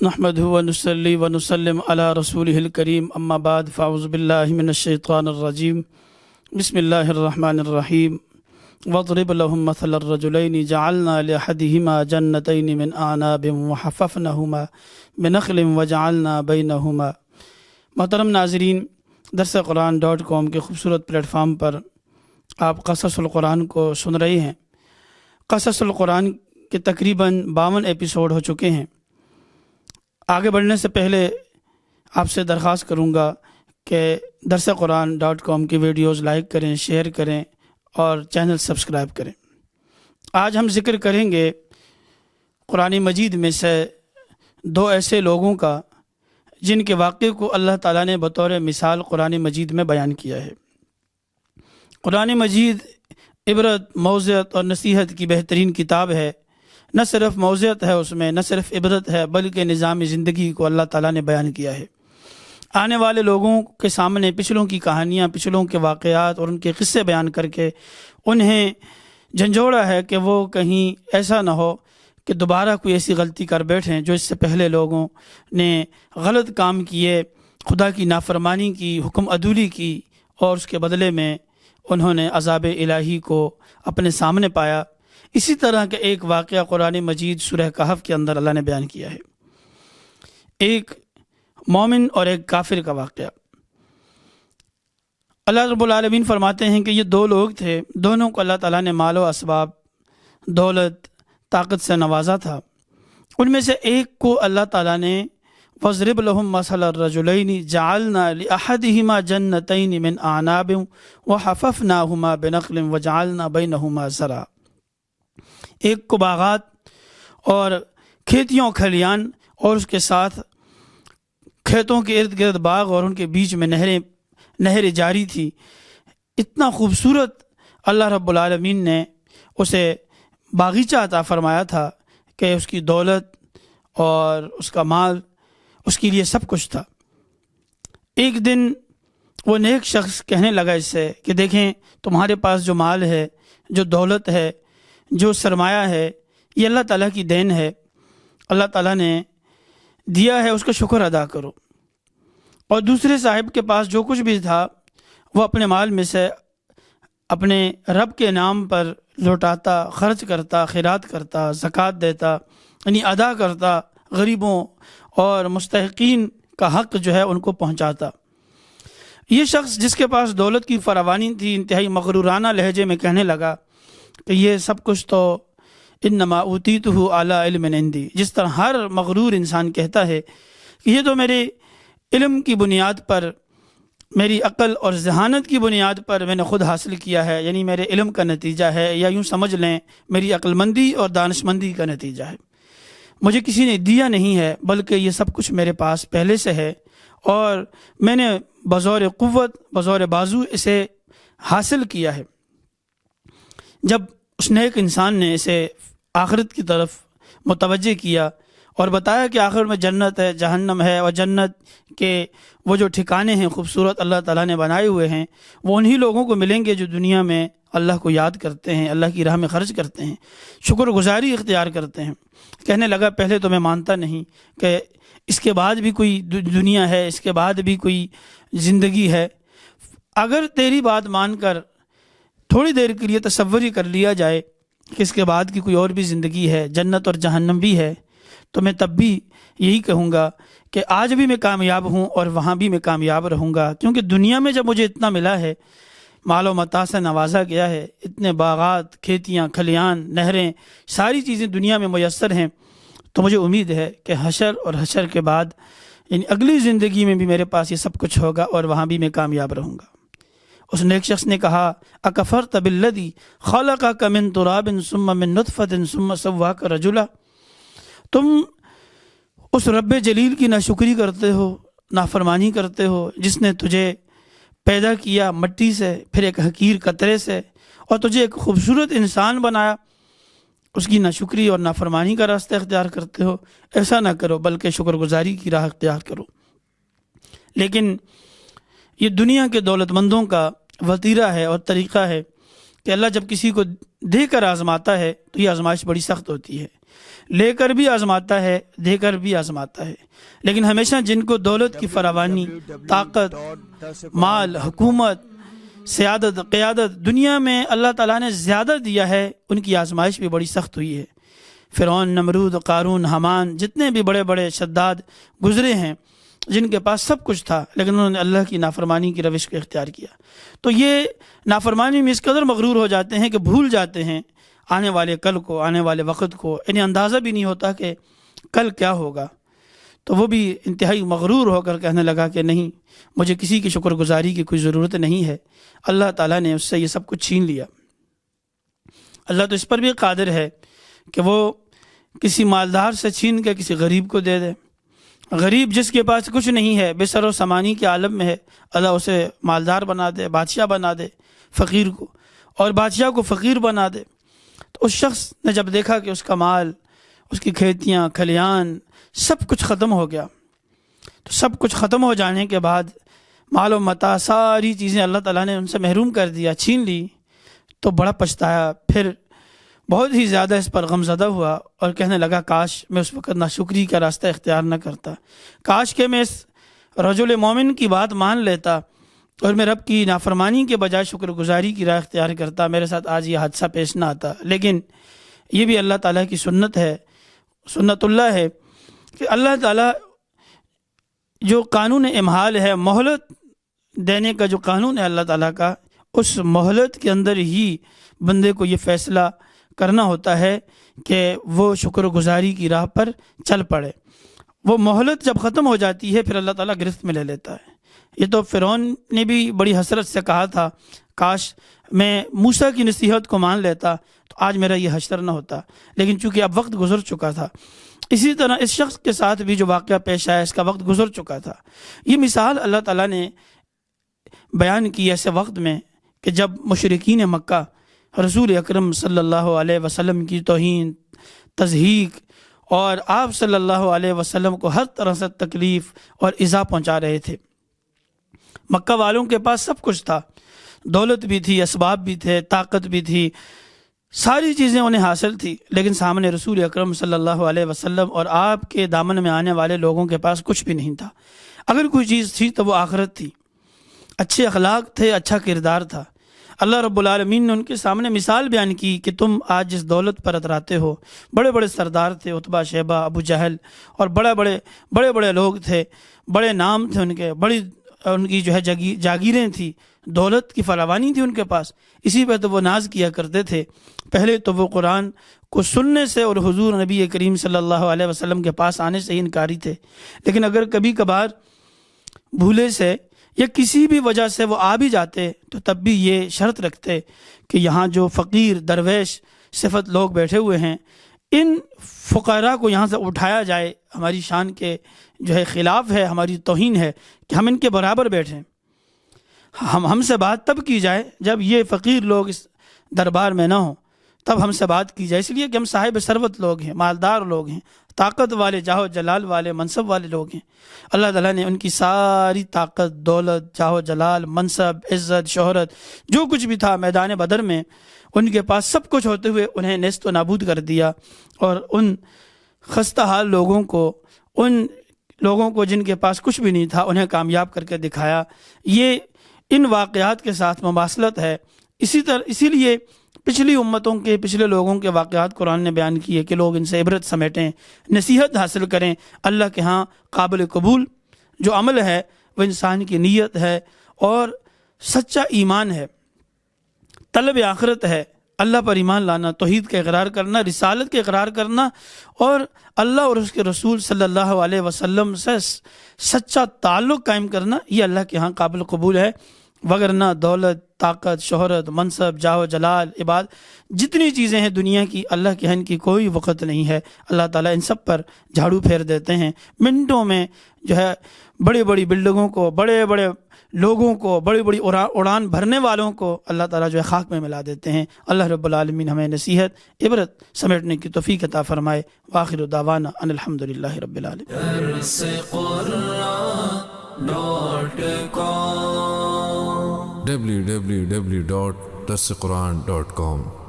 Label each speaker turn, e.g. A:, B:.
A: نحمدہ ونصلی ونسلم علی رسولہ الکریم اما بعد فاعوذ باللہ من الشیطان الرجیم بسم اللہ الرحمن الرحیم واضرب لهم مثل الرجلین جعلنا لأحدہما جنتین من اعناب وحففناہما بنخل وجعلنا بینہما۔ محترم ناظرین، درس قرآن.com کے خوبصورت پلیٹ فارم پر آپ قصص القرآن کو سن رہے ہیں۔ قصص القرآن کے تقریباً 52 ایپیسوڈ ہو چکے ہیں۔ آگے بڑھنے سے پہلے آپ سے درخواست کروں گا کہ درس قرآن.com کی ویڈیوز لائک کریں، شیئر کریں اور چینل سبسکرائب کریں۔ آج ہم ذکر کریں گے قرآن مجید میں سے 2 ایسے لوگوں کا جن کے واقعے کو اللہ تعالیٰ نے بطور مثال قرآن مجید میں بیان کیا ہے۔ قرآن مجید عبرت، موعظت اور نصیحت کی بہترین کتاب ہے۔ نہ صرف موعظت ہے اس میں، نہ صرف عبرت ہے، بلکہ نظام زندگی کو اللہ تعالیٰ نے بیان کیا ہے۔ آنے والے لوگوں کے سامنے پچھلوں کی کہانیاں، پچھلوں کے واقعات اور ان کے قصے بیان کر کے انہیں جھنجھوڑا ہے کہ وہ کہیں ایسا نہ ہو کہ دوبارہ کوئی ایسی غلطی کر بیٹھیں جو اس سے پہلے لوگوں نے غلط کام کیے، خدا کی نافرمانی کی، حکم عدولی کی اور اس کے بدلے میں انہوں نے عذاب الہی کو اپنے سامنے پایا۔ اسی طرح کا ایک واقعہ قرآن مجید سورہ کہف کے اندر اللہ نے بیان کیا ہے، ایک مومن اور ایک کافر کا واقعہ۔ اللہ رب العالمین فرماتے ہیں کہ یہ 2 لوگ تھے، دونوں کو اللہ تعالیٰ نے مال و اسباب، دولت، طاقت سے نوازا تھا۔ ان میں سے ایک کو اللہ تعالیٰ نے وَاضْرِبْ لَهُمْ مَثَلَ الرَّجُلَيْنِ جَعَلْنَا لِأَحَدِهِمَا جَنَّتَيْنِ مِنْ أَعْنَابٍ وَحَفَفْنَاهُمَا بِنَخْلٍ وَجَعَلْنَا بَيْنَهُمَا زَرْعًا۔ ایک کو باغات اور کھیتیوں کھلیان اور اس کے ساتھ کھیتوں کے ارد گرد باغ اور ان کے بیچ میں نہریں جاری تھی۔ اتنا خوبصورت اللہ رب العالمین نے اسے باغیچہ عطا فرمایا تھا کہ اس کی دولت اور اس کا مال اس کے لیے سب کچھ تھا۔ ایک دن وہ نیک شخص کہنے لگا اس سے کہ دیکھیں، تمہارے پاس جو مال ہے، جو دولت ہے، جو سرمایہ ہے، یہ اللہ تعالیٰ کی دین ہے، اللہ تعالیٰ نے دیا ہے، اس کا شکر ادا کرو۔ اور دوسرے صاحب کے پاس جو کچھ بھی تھا وہ اپنے مال میں سے اپنے رب کے نام پر لوٹاتا، خرچ کرتا، خیرات کرتا، زکوٰۃ دیتا، یعنی ادا کرتا، غریبوں اور مستحقین کا حق جو ہے ان کو پہنچاتا۔ یہ شخص جس کے پاس دولت کی فراوانی تھی انتہائی مغرورانہ لہجے میں کہنے لگا کہ یہ سب کچھ تو انما اوتیتہ علی علم عندی، جس طرح ہر مغرور انسان کہتا ہے کہ یہ تو میرے علم کی بنیاد پر، میری عقل اور ذہانت کی بنیاد پر میں نے خود حاصل کیا ہے، یعنی میرے علم کا نتیجہ ہے، یا یوں سمجھ لیں میری عقل مندی اور دانش مندی کا نتیجہ ہے۔ مجھے کسی نے دیا نہیں ہے، بلکہ یہ سب کچھ میرے پاس پہلے سے ہے اور میں نے بزور قوت، بزور بازو اسے حاصل کیا ہے۔ جب اس نیک انسان نے اسے آخرت کی طرف متوجہ کیا اور بتایا کہ آخر میں جنت ہے، جہنم ہے، اور جنت کے وہ جو ٹھکانے ہیں خوبصورت اللہ تعالیٰ نے بنائے ہوئے ہیں وہ انہی لوگوں کو ملیں گے جو دنیا میں اللہ کو یاد کرتے ہیں، اللہ کی راہ میں خرچ کرتے ہیں، شکر گزاری اختیار کرتے ہیں۔ کہنے لگا پہلے تو میں مانتا نہیں کہ اس کے بعد بھی کوئی دنیا ہے، اس کے بعد بھی کوئی زندگی ہے۔ اگر تیری بات مان کر تھوڑی دیر کے لیے تصور ہی کر لیا جائے کہ اس کے بعد کی کوئی اور بھی زندگی ہے، جنت اور جہنم بھی ہے، تو میں تب بھی یہی کہوں گا کہ آج بھی میں کامیاب ہوں اور وہاں بھی میں کامیاب رہوں گا، کیونکہ دنیا میں جب مجھے اتنا ملا ہے، مال و متاع سے نوازا گیا ہے، اتنے باغات، کھیتیاں، کھلیان، نہریں، ساری چیزیں دنیا میں میسر ہیں، تو مجھے امید ہے کہ حشر اور حشر کے بعد یعنی اگلی زندگی میں بھی میرے پاس یہ سب کچھ ہوگا اور وہاں بھی میں کامیاب رہوں گا۔ اس نیک شخص نے کہا اکفرت بالذی خلقک من تراب ثم من نطفۃ ثم سواک رجلا، تم اس رب جلیل کی ناشکری کرتے ہو، نافرمانی کرتے ہو، جس نے تجھے پیدا کیا مٹی سے، پھر ایک حقیر قطرے سے، اور تجھے ایک خوبصورت انسان بنایا، اس کی ناشکری اور نافرمانی کا راستہ اختیار کرتے ہو۔ ایسا نہ کرو، بلکہ شکر گزاری کی راہ اختیار کرو۔ لیکن یہ دنیا کے دولت مندوں کا وتیرہ ہے اور طریقہ ہے کہ اللہ جب کسی کو دے کر آزماتا ہے تو یہ آزمائش بڑی سخت ہوتی ہے، لے کر بھی آزماتا ہے، دے کر بھی آزماتا ہے، لیکن ہمیشہ جن کو دولت کی فراوانی، طاقت، مال، حکومت، سیادت، قیادت دنیا میں اللہ تعالیٰ نے زیادہ دیا ہے، ان کی آزمائش بھی بڑی سخت ہوئی ہے۔ فرعون، نمرود، قارون، حامان، جتنے بھی بڑے بڑے شداد گزرے ہیں جن کے پاس سب کچھ تھا لیکن انہوں نے اللہ کی نافرمانی کی روش کو اختیار کیا، تو یہ نافرمانی میں اس قدر مغرور ہو جاتے ہیں کہ بھول جاتے ہیں آنے والے کل کو، آنے والے وقت کو، انہیں اندازہ بھی نہیں ہوتا کہ کل کیا ہوگا۔ تو وہ بھی انتہائی مغرور ہو کر کہنے لگا کہ نہیں، مجھے کسی کی شکر گزاری کی کوئی ضرورت نہیں ہے، اللہ تعالیٰ نے اس سے یہ سب کچھ چھین لیا۔ اللہ تو اس پر بھی قادر ہے کہ وہ کسی مالدار سے چھین کے کسی غریب کو دے دے۔ غریب جس کے پاس کچھ نہیں ہے، بے سر و سامانی کے عالم میں ہے، اللہ اسے مالدار بنا دے، بادشاہ بنا دے فقیر کو، اور بادشاہ کو فقیر بنا دے۔ تو اس شخص نے جب دیکھا کہ اس کا مال، اس کی کھیتیاں، کھلیان، سب کچھ ختم ہو گیا، تو سب کچھ ختم ہو جانے کے بعد مال و متاع، ساری چیزیں اللہ تعالیٰ نے ان سے محروم کر دیا، چھین لی، تو بڑا پچھتایا، پھر بہت ہی زیادہ اس پر غمزدہ ہوا اور کہنے لگا کاش میں اس وقت ناشکری کا راستہ اختیار نہ کرتا، کاش کہ میں اس رجل مومن کی بات مان لیتا اور میں رب کی نافرمانی کے بجائے شکر گزاری کی راہ اختیار کرتا، میرے ساتھ آج یہ حادثہ پیش نہ آتا۔ لیکن یہ بھی اللہ تعالیٰ کی سنت ہے، سنت اللہ ہے کہ اللہ تعالیٰ جو قانون امہال ہے، مہلت دینے کا جو قانون ہے اللہ تعالیٰ کا، اس مہلت کے اندر ہی بندے کو یہ فیصلہ کرنا ہوتا ہے کہ وہ شکر گزاری کی راہ پر چل پڑے۔ وہ مہلت جب ختم ہو جاتی ہے پھر اللہ تعالیٰ گرفت میں لے لیتا ہے۔ یہ تو فرعون نے بھی بڑی حسرت سے کہا تھا کاش میں موسیٰ کی نصیحت کو مان لیتا تو آج میرا یہ حشر نہ ہوتا، لیکن چونکہ اب وقت گزر چکا تھا۔ اسی طرح اس شخص کے ساتھ بھی جو واقعہ پیش آیا، اس کا وقت گزر چکا تھا۔ یہ مثال اللہ تعالیٰ نے بیان کی ایسے وقت میں کہ جب مشرکین مکہ رسول اکرم صلی اللہ علیہ وسلم کی توہین، تضحیک اور آپ صلی اللہ علیہ وسلم کو ہر طرح سے تکلیف اور ایذا پہنچا رہے تھے۔ مکہ والوں کے پاس سب کچھ تھا، دولت بھی تھی، اسباب بھی تھے، طاقت بھی تھی، ساری چیزیں انہیں حاصل تھی، لیکن سامنے رسول اکرم صلی اللہ علیہ وسلم اور آپ کے دامن میں آنے والے لوگوں کے پاس کچھ بھی نہیں تھا۔ اگر کوئی چیز تھی تو وہ آخرت تھی، اچھے اخلاق تھے، اچھا کردار تھا۔ اللہ رب العالمین نے ان کے سامنے مثال بیان کی کہ تم آج جس دولت پر اتراتے ہو، بڑے بڑے سردار تھے، عتبہ، شیبہ، ابو جہل، اور بڑے بڑے لوگ تھے، بڑے نام تھے ان کے، بڑی ان کی جو ہے جاگیریں تھیں، دولت کی فراوانی تھی ان کے پاس، اسی پہ تو وہ ناز کیا کرتے تھے۔ پہلے تو وہ قرآن کو سننے سے اور حضور نبی کریم صلی اللہ علیہ وسلم کے پاس آنے سے ہی انکاری تھے، لیکن اگر کبھی کبھار بھولے سے یا کسی بھی وجہ سے وہ آ بھی جاتے تو تب بھی یہ شرط رکھتے کہ یہاں جو فقیر، درویش صفت لوگ بیٹھے ہوئے ہیں، ان فقراء کو یہاں سے اٹھایا جائے، ہماری شان کے جو ہے خلاف ہے، ہماری توہین ہے کہ ہم ان کے برابر بیٹھیں، ہم سے بات تب کی جائے جب یہ فقیر لوگ اس دربار میں نہ ہوں، تب ہم سے بات کی جائے، اس لیے کہ ہم صاحب ثروت لوگ ہیں، مالدار لوگ ہیں، طاقت والے، جاہ و جلال والے، منصب والے لوگ ہیں۔ اللہ تعالیٰ نے ان کی ساری طاقت، دولت، جاہ و جلال، منصب، عزت، شہرت، جو کچھ بھی تھا میدان بدر میں ان کے پاس سب کچھ ہوتے ہوئے انہیں نیست و نابود کر دیا، اور ان خستہ حال لوگوں کو، ان لوگوں کو جن کے پاس کچھ بھی نہیں تھا، انہیں کامیاب کر کے دکھایا۔ یہ ان واقعات کے ساتھ مماثلت ہے۔ اسی لیے پچھلی امتوں کے، پچھلے لوگوں کے واقعات قرآن نے بیان کیے کہ لوگ ان سے عبرت سمیٹیں، نصیحت حاصل کریں۔ اللہ کے ہاں قابل قبول جو عمل ہے وہ انسان کی نیت ہے اور سچا ایمان ہے، طلب آخرت ہے، اللہ پر ایمان لانا، توحید کا اقرار کرنا، رسالت کا اقرار کرنا، اور اللہ اور اس کے رسول صلی اللہ علیہ وسلم سے سچا تعلق قائم کرنا، یہ اللہ کے ہاں قابل قبول ہے۔ وگرنہ دولت، طاقت، شہرت، منصب، جاہ و جلال، عبادت، جتنی چیزیں ہیں دنیا کی، اللہ کے ہاں ان کی کوئی وقت نہیں ہے۔ اللہ تعالیٰ ان سب پر جھاڑو پھیر دیتے ہیں، منٹوں میں جو ہے بڑی بڑی بلڈنگوں کو، بڑے بڑے لوگوں کو، بڑی بڑی اڑان بھرنے والوں کو اللہ تعالیٰ جو ہے خاک میں ملا دیتے ہیں۔ اللہ رب العالمین ہمیں نصیحت، عبرت سمیٹنے کی توفیق عطا فرمائے۔ وآخر دعوانا ان الحمدللہ رب العالمین۔
B: www.darsequran.com